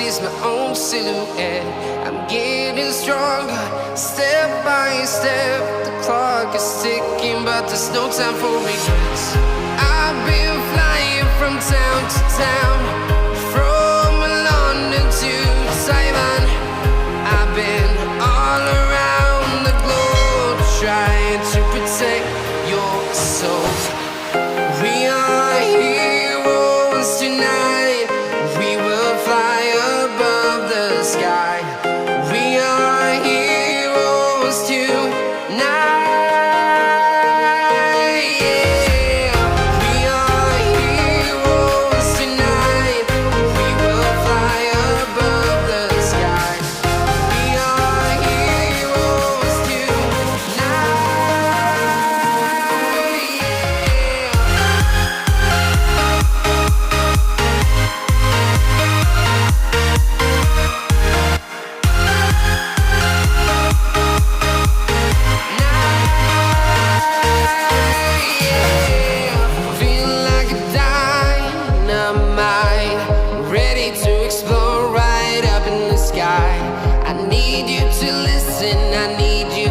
sees my own silhouette. I'm getting stronger, step by step. The clock is ticking, but there's no time for regrets. I've been flying from town to town, from London to Taiwan. I've been all around the globe, trying to protect your soul. We are heroes tonight. We will fly above the sky. We are heroes tonight. Yeah. We are heroes tonight. We will fly above the sky. We are heroes tonight. Feeling like a dynamite, ready to explode right up in the sky. I need you to listen, I need you